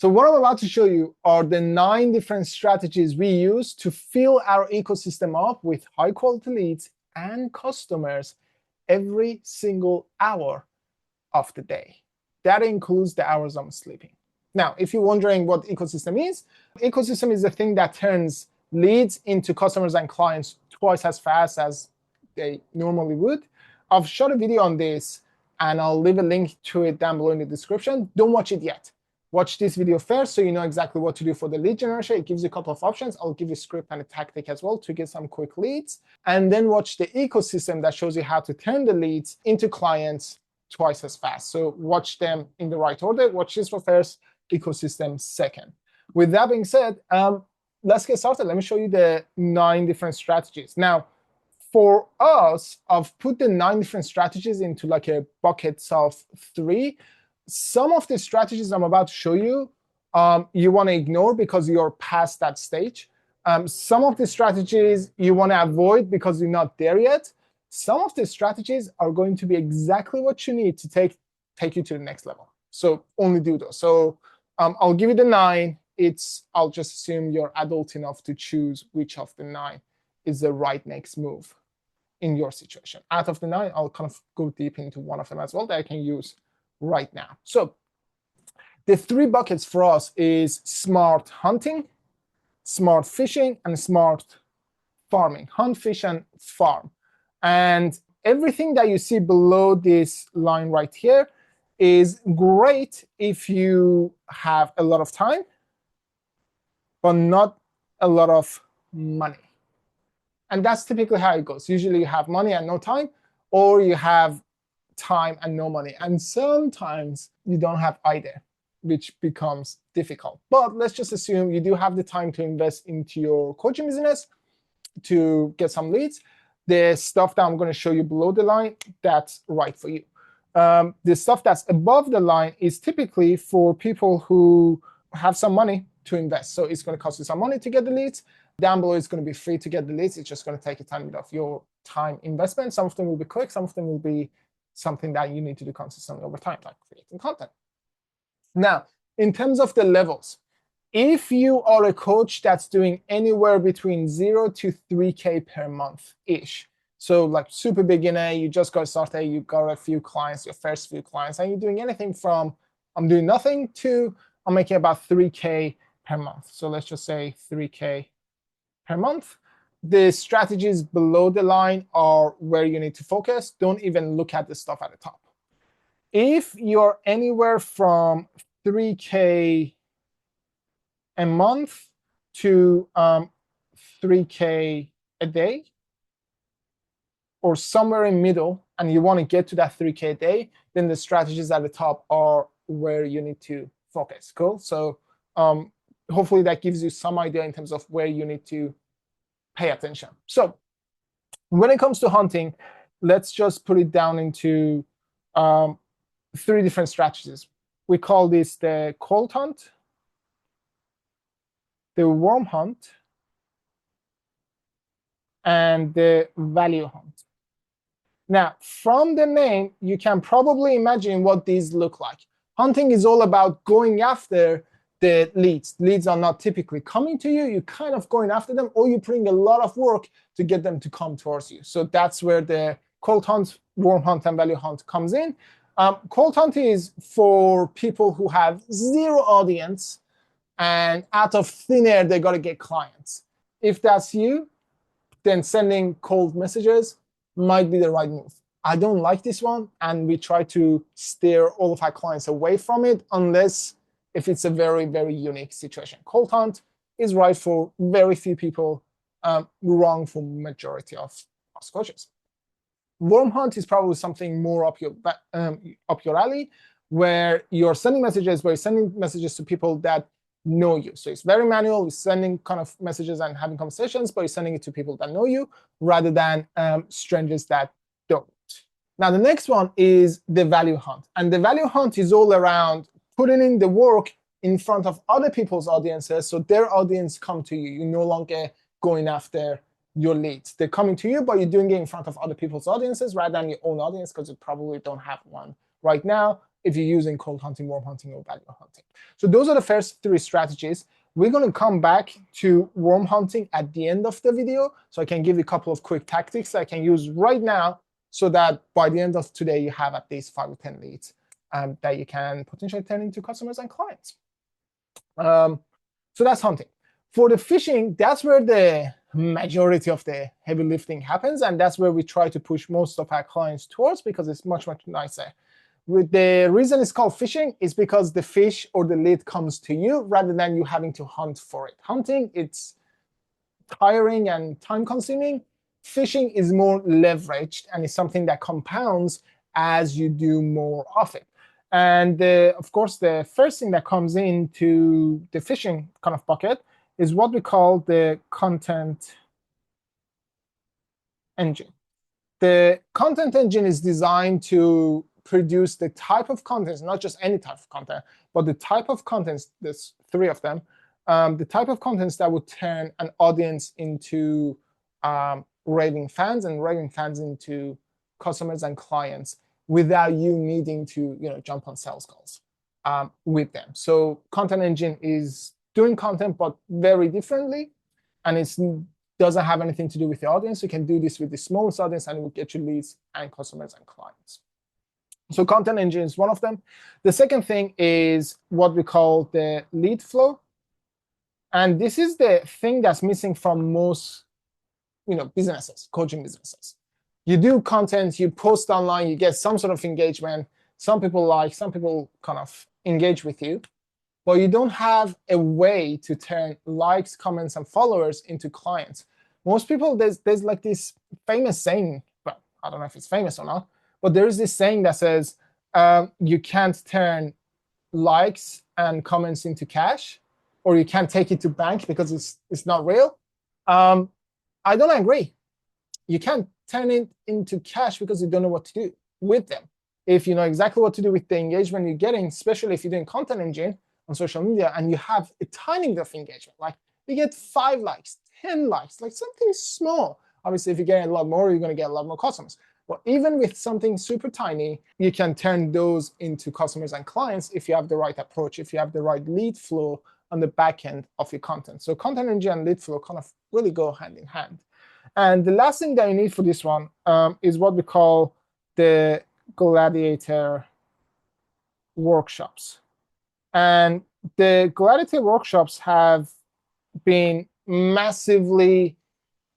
So what I'm about to show you are the 9 different strategies we use to fill our ecosystem up with high quality leads and customers every single hour of the day. That includes the hours I'm sleeping. Now, if you're wondering what ecosystem is the thing that turns leads into customers and clients twice as fast as they normally would. I've shot a video on this, and I'll leave a link to it down below in the description. Don't watch it yet. Watch this video first so you know exactly what to do for the lead generation. It gives you a couple of options. I'll give you a script and a tactic as well to get some quick leads. And then watch the ecosystem that shows you how to turn the leads into clients twice as fast. So watch them in the right order. Watch this for first, ecosystem second. With that being said, let's get started. Let me show you the 9 different strategies. Now, for us, I've put the 9 different strategies into like a buckets of 3. Some of the strategies I'm about to show you, you want to ignore because you're past that stage. Some of the strategies you want to avoid because you're not there yet. Some of the strategies are going to be exactly what you need to take you to the next level. So only do those. So I'll give you the 9. I'll just assume you're adult enough to choose which of the 9 is the right next move in your situation. Out of the 9, I'll kind of go deep into one of them as well that I can use right now. So the 3 buckets for us is smart hunting, smart fishing, and smart farming. Hunt, fish, and farm. And everything that you see below this line right here is great if you have a lot of time, but not a lot of money. And that's typically how it goes. Usually you have money and no time, or you have time and no money. And sometimes you don't have either, which becomes difficult. But let's just assume you do have the time to invest into your coaching business to get some leads. The stuff that I'm going to show you below the line, that's right for you. The stuff that's above the line is typically for people who have some money to invest. So it's going to cost you some money to get the leads. Down below, it's going to be free to get the leads. It's just going to take a tiny bit of your time investment. Some of them will be quick. Some of them will be something that you need to do consistently over time, like creating content. Now, in terms of the levels, if you are a coach that's doing anywhere between 0 to 3K per month-ish, so like super beginner, you just got started, you got a few clients, your first few clients, and you're doing anything from I'm doing nothing to I'm making about 3K per month. So let's just say 3K per month. The strategies below the line are where you need to focus. Don't even look at the stuff at the top. If you're anywhere from 3K a month to 3K a day, or somewhere in middle, and you want to get to that 3K a day, then the strategies at the top are where you need to focus. Cool. So hopefully that gives you some idea in terms of where you need to pay attention. So when it comes to hunting, let's just put it down into 3 different strategies. We call this the cold hunt, the warm hunt, and the value hunt. Now, from the name, you can probably imagine what these look like. Hunting is all about going after the leads. Leads are not typically coming to you. You're kind of going after them, or you're putting a lot of work to get them to come towards you. So that's where the cold hunt, warm hunt, and value hunt comes in. Cold hunt is for people who have 0 audience, and out of thin air, they got to get clients. If that's you, then sending cold messages might be the right move. I don't like this one, and we try to steer all of our clients away from it unless if it's a very, very unique situation. Cold hunt is right for very few people, wrong for majority of us coaches. Warm hunt is probably something more up your alley, where you're sending messages, to people that know you. So it's very manual. You're sending kind of messages and having conversations, but you're sending it to people that know you rather than strangers that don't. Now, the next one is the value hunt. And the value hunt is all around putting in the work in front of other people's audiences, so their audience come to you. You're no longer going after your leads. They're coming to you, but you're doing it in front of other people's audiences rather than your own audience, because you probably don't have one right now. if you're using cold hunting, warm hunting, or value hunting. So those are the first three strategies. We're going to come back to warm hunting at the end of the video, so I can give you a couple of quick tactics I can use right now, so that by the end of today, you have at least 5 or 10 leads that you can potentially turn into customers and clients. So that's hunting. For the fishing, that's where the majority of the heavy lifting happens, and that's where we try to push most of our clients towards, because it's much, much nicer. With the reason it's called fishing is because the fish or the lead comes to you rather than you having to hunt for it. Hunting, it's tiring and time consuming. Fishing is more leveraged, and it's something that compounds as you do more of it. And of course, the first thing that comes into the fishing kind of bucket is what we call the content engine. The content engine is designed to produce the type of content, not just any type of content, but the type of contents, there's 3 of them, the type of contents that would turn an audience into raving fans, and raving fans into customers and clients without you needing to jump on sales calls with them. So content engine is doing content, but very differently, and it doesn't have anything to do with the audience. You can do this with the smallest audience, and it will get you leads and customers and clients. So content engine is one of them. The second thing is what we call the lead flow. And this is the thing that's missing from most businesses, coaching businesses. You do content, you post online, you get some sort of engagement. Some people like, some people kind of engage with you, but you don't have a way to turn likes, comments, and followers into clients. Most people, there's like this famous saying, but I don't know if it's famous or not, but there is this saying that says you can't turn likes and comments into cash, or you can't take it to bank because it's not real. I don't agree. You can't turn it into cash because you don't know what to do with them. If you know exactly what to do with the engagement you're getting, especially if you're doing content engine on social media and you have a tiny bit of engagement, like you get 5 likes, 10 likes, like something small. Obviously, if you get a lot more, you're going to get a lot more customers. But even with something super tiny, you can turn those into customers and clients if you have the right approach, if you have the right lead flow on the back end of your content. So content engine and lead flow kind of really go hand in hand. And the last thing that you need for this one is what we call the gladiator workshops. And the gladiator workshops have been massively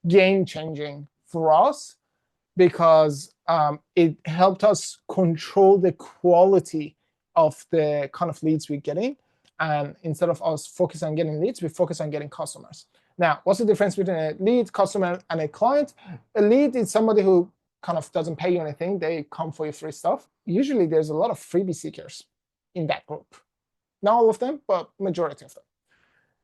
game-changing for us, because it helped us control the quality of the kind of leads we're getting. And instead of us focusing on getting leads, we focus on getting customers. Now, what's the difference between a lead, customer, and a client? A lead is somebody who kind of doesn't pay you anything. They come for your free stuff. Usually, there's a lot of freebie seekers in that group. Not all of them, but majority of them.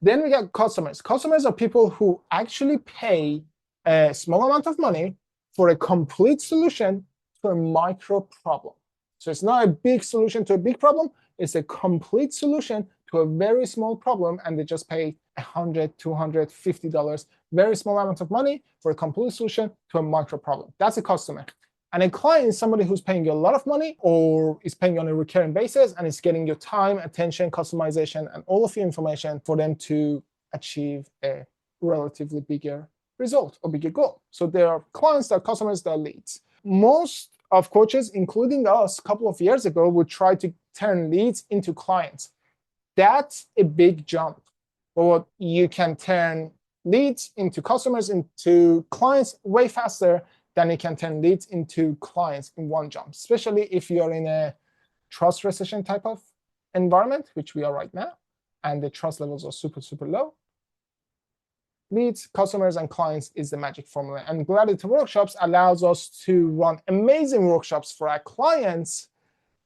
Then we get customers. Customers are people who actually pay a small amount of money for a complete solution to a micro problem. So it's not a big solution to a big problem. It's a complete solution to a very small problem, and they just pay $100, $200, $50, very small amount of money for a complete solution to a micro problem. That's a customer. And a client is somebody who's paying you a lot of money, or is paying you on a recurring basis, and is getting your time, attention, customization, and all of your information for them to achieve a relatively bigger result or bigger goal. So there are clients, there are customers, there are leads. Most of coaches, including us a couple of years ago, would try to turn leads into clients. That's a big jump. But you can turn leads into customers, into clients way faster than you can turn leads into clients in one jump, especially if you're in a trust recession type of environment, which we are right now, and the trust levels are super, super low. Leads, customers, and clients is the magic formula. And Gladiator Workshops allows us to run amazing workshops for our clients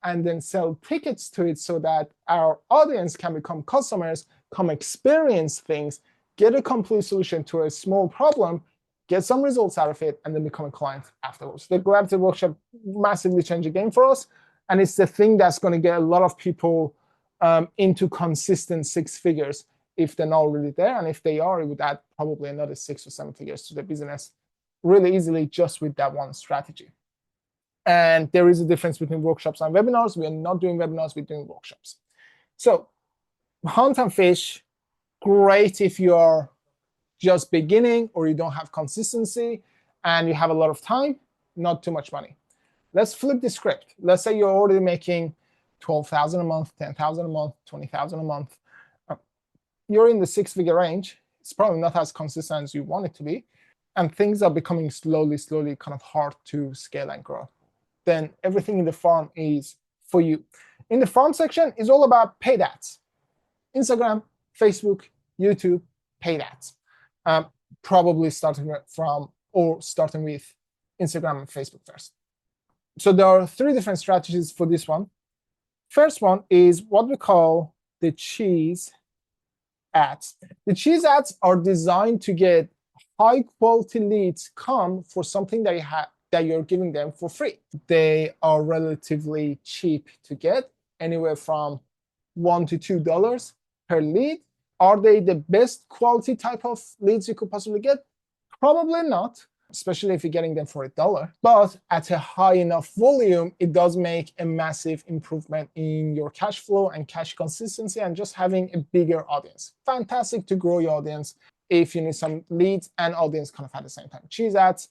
and then sell tickets to it, so that our audience can become customers, come experience things, get a complete solution to a small problem, get some results out of it, and then become a client afterwards. The Gladiator Workshop massively changed the game for us, and it's the thing that's going to get a lot of people into consistent 6 figures if they're not already there. And if they are, it would add probably another 6 or 7 figures to the business really easily just with that one strategy. And there is a difference between workshops and webinars. We are not doing webinars, we're doing workshops. So hunt and fish, great if you are just beginning or you don't have consistency and you have a lot of time, not too much money. Let's flip the script. Let's say you're already making 12,000 a month, 10,000 a month, 20,000 a month. You're in the six-figure range. It's probably not as consistent as you want it to be. And things are becoming slowly kind of hard to scale and grow. Then everything in the farm is for you. In the farm section is all about paid ads. Instagram, Facebook, YouTube, paid ads. Probably starting with Instagram and Facebook first. So there are three different strategies for this one. First one is what we call the cheese ads. The cheese ads are designed to get high quality leads come for something that you're giving them for free. They are relatively cheap to get, anywhere from $1 to $2 per lead. Are they the best quality type of leads you could possibly get? Probably not, especially if you're getting them for $1. But at a high enough volume, it does make a massive improvement in your cash flow and cash consistency and just having a bigger audience. Fantastic to grow your audience if you need some leads and audience kind of at the same time. Cheese ads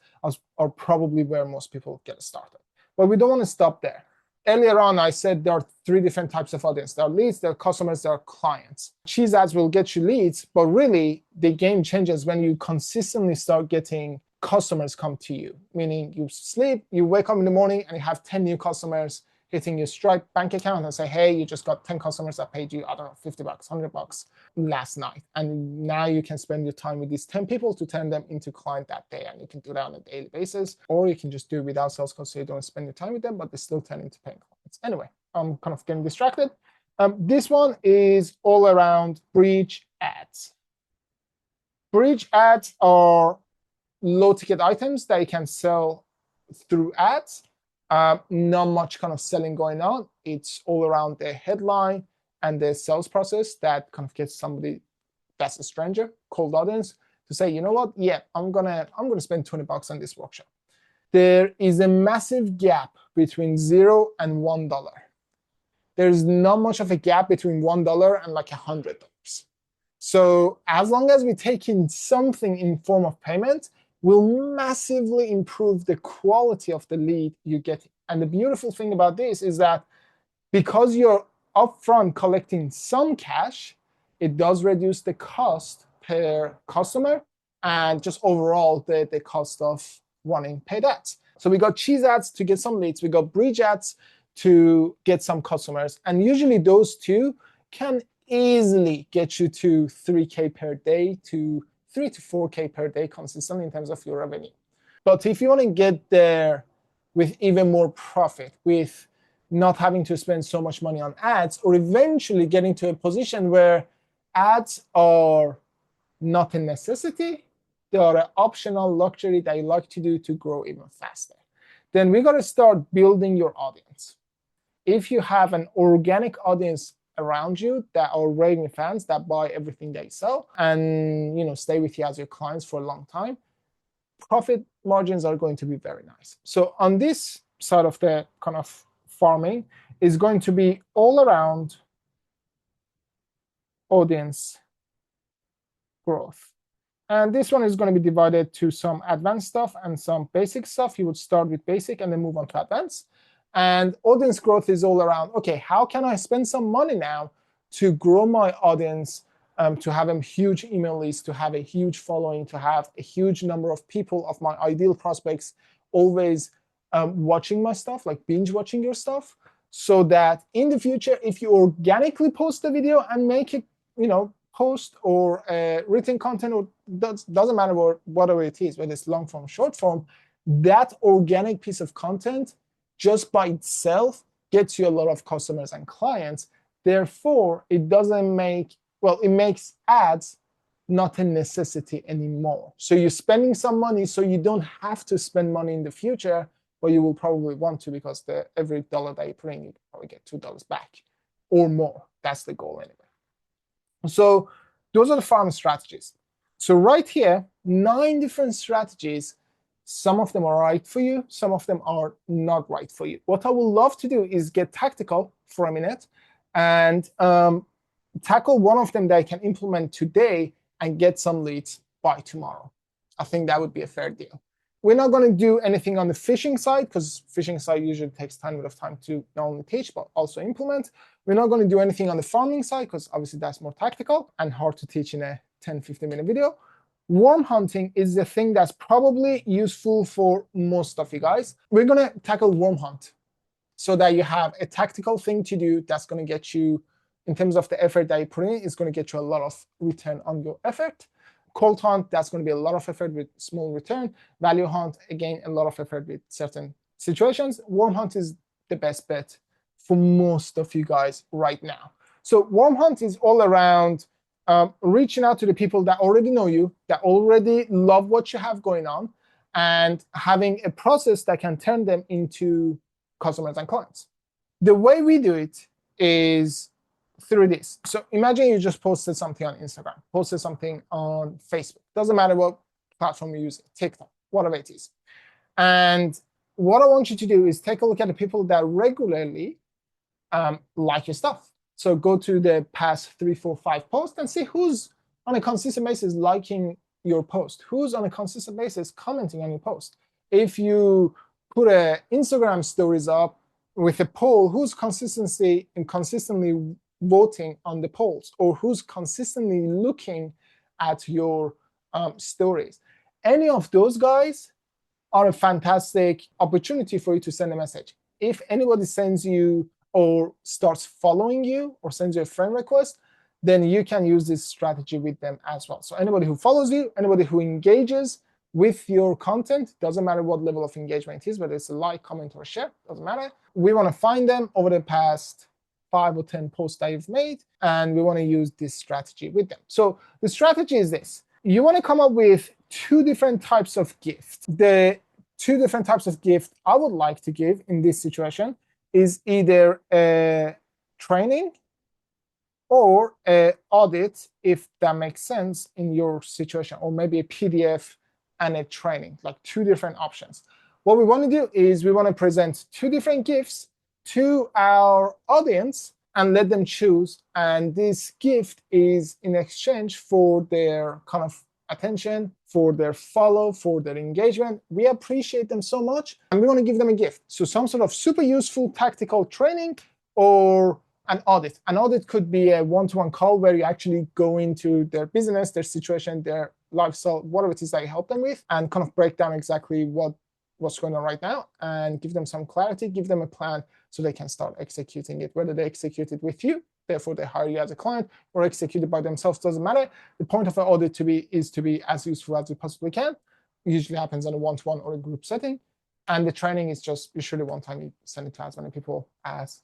are probably where most people get started. But we don't want to stop there. Earlier on, I said there are three different types of audience. There are leads, there are customers, there are clients. Cheese ads will get you leads, but really the game changes when you consistently start getting customers come to you, meaning you sleep, you wake up in the morning and you have 10 new customers hitting your Stripe bank account and say, hey, you just got 10 customers that paid you, I don't know, $50, $100 last night. And now you can spend your time with these 10 people to turn them into client that day. And you can do that on a daily basis, or you can just do it without sales calls so you don't spend your time with them, but they still turn into paying clients. Anyway, I'm kind of getting distracted. This one is all around bridge ads. Bridge ads are low ticket items that you can sell through ads. Not much kind of selling going on. It's all around the headline and the sales process that kind of gets somebody that's a stranger, cold audience, to say, you know what, yeah, I'm gonna spend $20 on this workshop. There is a massive gap between $0 and $1. There's not much of a gap between $1 and like $100. So as long as we take in something in form of payment, will massively improve the quality of the lead you get. And the beautiful thing about this is that because you're upfront collecting some cash, it does reduce the cost per customer and just overall the cost of running paid ads. So we got cheese ads to get some leads. We got bridge ads to get some customers. And usually those two can easily get you to 3K per day to 3 to 4K per day consistently in terms of your revenue. But if you want to get there with even more profit, with not having to spend so much money on ads, or eventually getting to a position where ads are not a necessity, they are an optional luxury that you like to do to grow even faster, then we got to start building your audience. If you have an organic audience around you that are raving fans that buy everything they sell and stay with you as your clients for a long time, profit margins are going to be very nice. So on this side of the kind of farming is going to be all around audience growth. And this one is going to be divided to some advanced stuff and some basic stuff. You would start with basic and then move on to advanced. And audience growth is all around, okay, how can I spend some money now to grow my audience, to have a huge email list, to have a huge following, to have a huge number of people of my ideal prospects always watching my stuff, like binge watching your stuff, so that in the future, if you organically post a video and make it, post or written content, or doesn't matter whatever it is, whether it's long form, short form, that organic piece of content just by itself gets you a lot of customers and clients. Therefore, it makes ads not a necessity anymore. So you're spending some money so you don't have to spend money in the future, but you will probably want to, because every dollar that you put in, you probably get $2 back or more. That's the goal anyway. So those are the farm strategies. So right here, 9 different strategies Some of them are right for you, some of them are not right for you. What I would love to do is get tactical for a minute and tackle one of them that I can implement today and get some leads by tomorrow. I think that would be a fair deal. We're not going to do anything on the phishing side because phishing side usually takes a bit of time to not only teach, but also implement. We're not going to do anything on the farming side because obviously that's more tactical and hard to teach in a 10-15-minute video. Worm hunting is the thing that's probably useful for most of you guys. We're going to tackle worm hunt so that you have a tactical thing to do that's going to get you, in terms of the effort that you put in, it's going to get you a lot of return on your effort. Cold hunt, that's going to be a lot of effort with small return. Value hunt, again, a lot of effort with certain situations. Worm hunt is the best bet for most of you guys right now. So worm hunt is all around reaching out to the people that already know you, that already love what you have going on, and having a process that can turn them into customers and clients. The way we do it is through this. So imagine you just posted something on Instagram, posted something on Facebook. Doesn't matter what platform you're using, TikTok, whatever it is. And what I want you to do is take a look at the people that regularly like your stuff. So go to the past 3, 4, 5 posts and see who's on a consistent basis liking your post, who's on a consistent basis commenting on your post. If you put a Instagram stories up with a poll, who's consistently voting on the polls, or who's consistently looking at your stories. Any of those guys are a fantastic opportunity for you to send a message. If anybody sends you or starts following you or sends you a friend request, then you can use this strategy with them as well. So anybody who follows you, anybody who engages with your content, doesn't matter what level of engagement it is, whether it's a like, comment, or share, doesn't matter. We want to find them over the past 5 or 10 posts that you've made, and we want to use this strategy with them. So the strategy is this. You want to come up with 2 different types of gifts. The 2 different types of gift I would like to give in this situation is either a training or an audit, if that makes sense in your situation, or maybe a PDF and a training, like 2 different options. What we want to do is we want to present 2 different gifts to our audience and let them choose. And this gift is in exchange for their kind of attention, for their follow, for their engagement. We appreciate them so much, and we want to give them a gift. So some sort of super useful tactical training or an audit. An audit could be a one-to-one call where you actually go into their business, their situation, their lifestyle, whatever it is that you help them with, and kind of break down exactly what's going on right now and give them some clarity, give them a plan so they can start executing it. Whether they execute it with you, therefore they hire you as a client, or execute it by themselves, doesn't matter. The point of an audit is to be as useful as you possibly can. It usually happens in a one-to-one or a group setting. And the training is just usually one time you send it to as many people as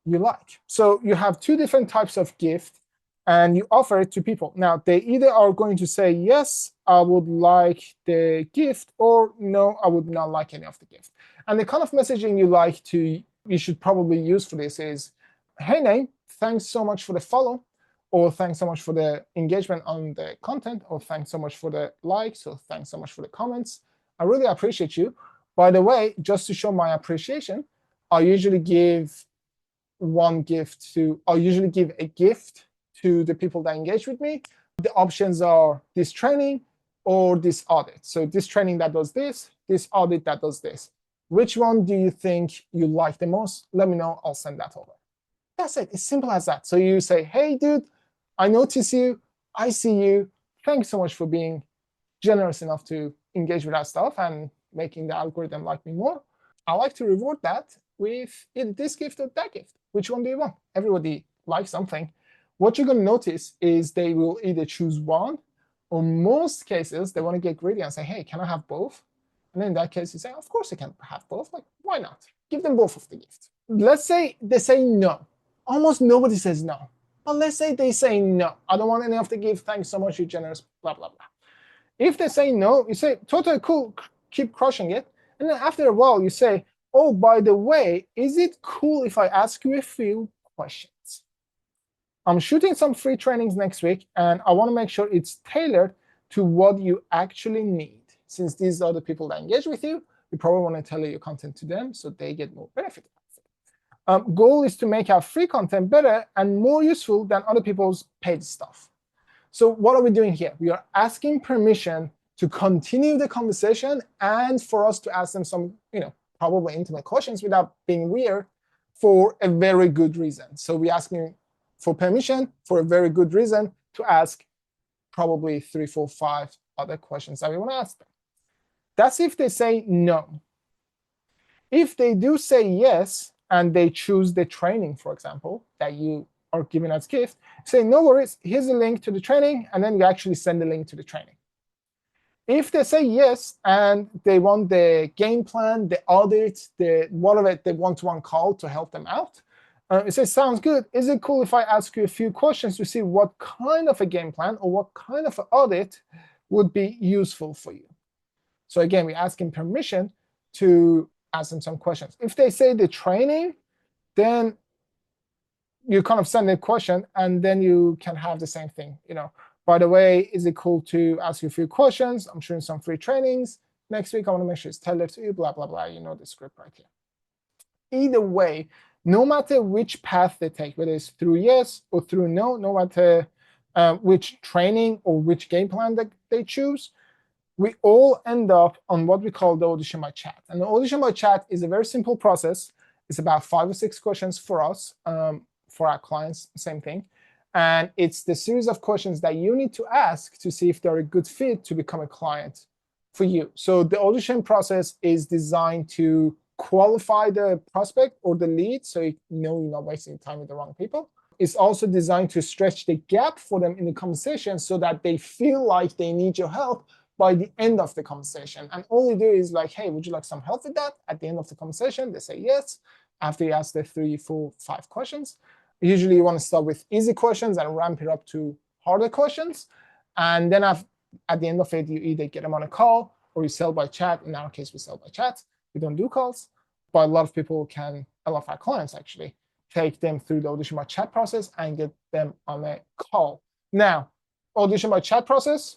you like. So you have 2 different types of gift and you offer it to people. Now, they either are going to say, yes, I would like the gift, or no, I would not like any of the gift. And the kind of messaging you should probably use for this is, hey, Name, thanks so much for the follow, or thanks so much for the engagement on the content, or thanks so much for the likes, or thanks so much for the comments. I really appreciate you. By the way, just to show my appreciation, I usually give a gift to the people that engage with me. The options are this training or this audit. So this training that does this audit that does this. Which one do you think you like the most? Let me know, I'll send that over. That's it, it's simple as that. So you say, hey dude, I notice you, I see you, thanks so much for being generous enough to engage with that stuff and making the algorithm like me more. I like to reward that with either this gift or that gift. Which one do you want? Everybody likes something. What you're going to notice is they will either choose one, or most cases, they want to get greedy and say, hey, can I have both? And in that case, you say, of course you can have both. Like, why not? Give them both of the gifts. Let's say they say no. Almost nobody says no. But let's say they say no. I don't want any of the gift. Thanks so much. You're generous. Blah, blah, blah. If they say no, you say, totally cool. Keep crushing it. And then after a while, you say, oh, by the way, is it cool if I ask you a few questions? I'm shooting some free trainings next week, and I want to make sure it's tailored to what you actually need. since these are the people that engage with you, you probably want to tailor your content to them so they get more benefit. Goal is to make our free content better and more useful than other people's paid stuff. So what are we doing here? We are asking permission to continue the conversation and for us to ask them some, probably intimate questions without being weird for a very good reason. So we're asking for permission for a very good reason to ask probably 3, 4, 5 other questions that we want to ask them. That's if they say no. If they do say yes, and they choose the training, for example, that you are giving as gift, say, no worries, here's a link to the training, and then you actually send the link to the training. If they say yes, and they want the game plan, the audit, the whatever, the one-to-one call to help them out, it says, sounds good. Is it cool if I ask you a few questions to see what kind of a game plan or what kind of an audit would be useful for you? So again, we're asking permission to ask them some questions. If they say the training, then you kind of send a question and then you can have the same thing. By the way, is it cool to ask you a few questions? I'm showing some free trainings. Next week, I want to make sure it's tailored to you, blah, blah, blah. You know the script right here. Either way, no matter which path they take, whether it's through yes or through no, no matter which training or which game plan that they choose, we all end up on what we call the Audition by Chat. And the Audition by Chat is a very simple process. It's about 5 or 6 questions for us, for our clients, same thing. And it's the series of questions that you need to ask to see if they're a good fit to become a client for you. So the audition process is designed to qualify the prospect or the lead so you know you're not wasting time with the wrong people. It's also designed to stretch the gap for them in the conversation so that they feel like they need your help by the end of the conversation. And all you do is like, hey, would you like some help with that? At the end of the conversation, they say yes. After you ask the 3, 4, 5 questions, usually you want to start with easy questions and ramp it up to harder questions. And then at the end of it, you either get them on a call or you sell by chat. In our case, we sell by chat. We don't do calls. But a lot of people can, a lot of our clients actually, take them through the audition by chat process and get them on a call. Now, audition by chat process,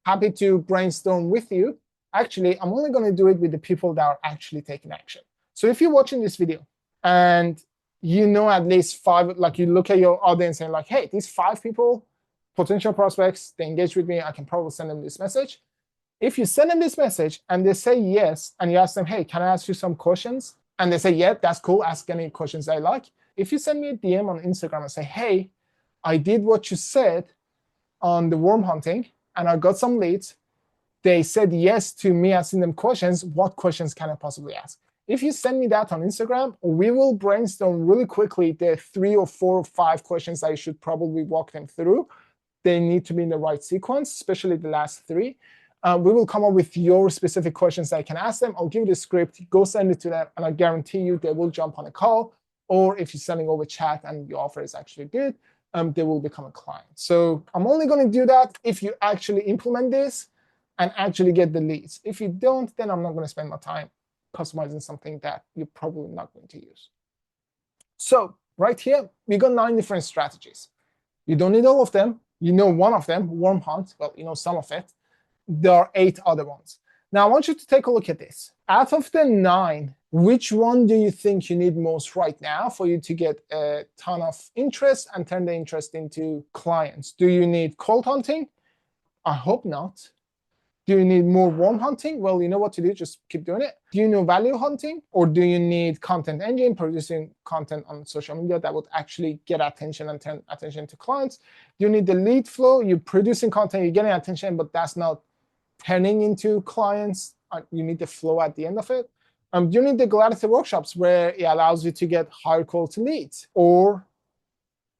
happy to brainstorm with you. Actually, I'm only going to do it with the people that are actually taking action. So if you're watching this video and you know at least 5, like you look at your audience and like, hey, these 5 people, potential prospects, they engage with me, I can probably send them this message. If you send them this message and they say yes, and you ask them, hey, can I ask you some questions? And they say, yeah, that's cool, ask any questions they like. If you send me a DM on Instagram and say, hey, I did what you said on the worm hunting, and I got some leads, they said yes to me asking them questions, what questions can I possibly ask? If you send me that on Instagram, we will brainstorm really quickly the 3 or 4 or 5 questions I should probably walk them through. They need to be in the right sequence, especially the last 3. We will come up with your specific questions that I can ask them. I'll give you the script, go send it to them, and I guarantee you they will jump on a call. Or if you're selling over chat and your offer is actually good, they will become a client. So I'm only going to do that if you actually implement this and actually get the leads. If you don't, then I'm not going to spend my time customizing something that you're probably not going to use. So right here, we got 9 different strategies. You don't need all of them. You know one of them, warm hunt. Well, you know some of it. There are 8 other ones. Now, I want you to take a look at this. Out of the 9, which one do you think you need most right now for you to get a ton of interest and turn the interest into clients? Do you need cold hunting? I hope not. Do you need more warm hunting? Well, you know what to do, just keep doing it. Do you know value hunting? Or do you need content engine, producing content on social media that would actually get attention and turn attention to clients? Do you need the lead flow? You're producing content, you're getting attention, but that's not turning into clients. You need the flow at the end of it. Do you need the Gladity workshops where it allows you to get higher quality leads? Or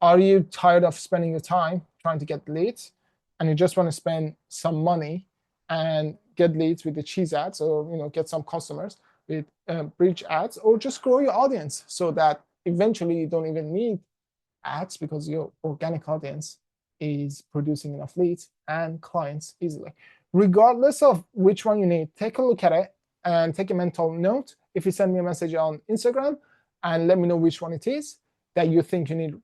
are you tired of spending your time trying to get leads and you just want to spend some money and get leads with the cheese ads, or get some customers with bridge ads, or just grow your audience so that eventually you don't even need ads because your organic audience is producing enough leads and clients easily. Regardless of which one you need, take a look at it and take a mental note. If you send me a message on Instagram and let me know which one it is that you think you need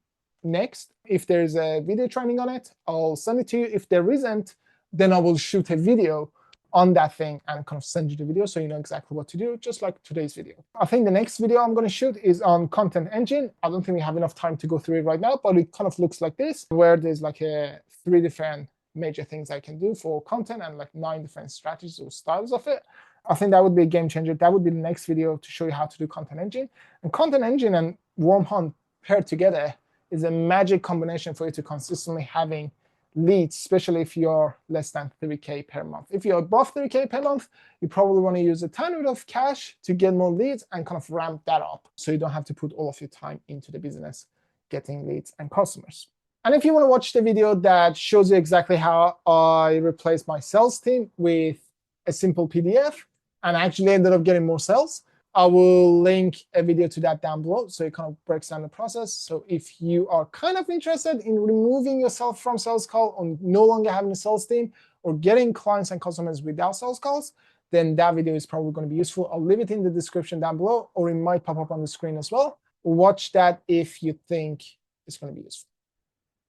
next. If there's a video training on it, I'll send it to you. If there isn't, then I will shoot a video on that thing and kind of send you the video so you know exactly what to do, just like today's video. I think the next video I'm going to shoot is on content engine. I don't think we have enough time to go through it right now, but it kind of looks like this, where there's like 3 different major things I can do for content and like 9 different strategies or styles of it. I think that would be a game changer. That would be the next video to show you how to do content engine. And content engine and warm hunt paired together is a magic combination for you to consistently having leads, especially if you're less than 3K per month. If you're above 3K per month, you probably want to use a tiny bit of cash to get more leads and kind of ramp that up so you don't have to put all of your time into the business getting leads and customers. And if you want to watch the video that shows you exactly how I replaced my sales team with a simple PDF and actually ended up getting more sales, I will link a video to that down below so it kind of breaks down the process. So if you are kind of interested in removing yourself from sales call or no longer having a sales team or getting clients and customers without sales calls, then that video is probably going to be useful. I'll leave it in the description down below, or it might pop up on the screen as well. Watch that if you think it's going to be useful.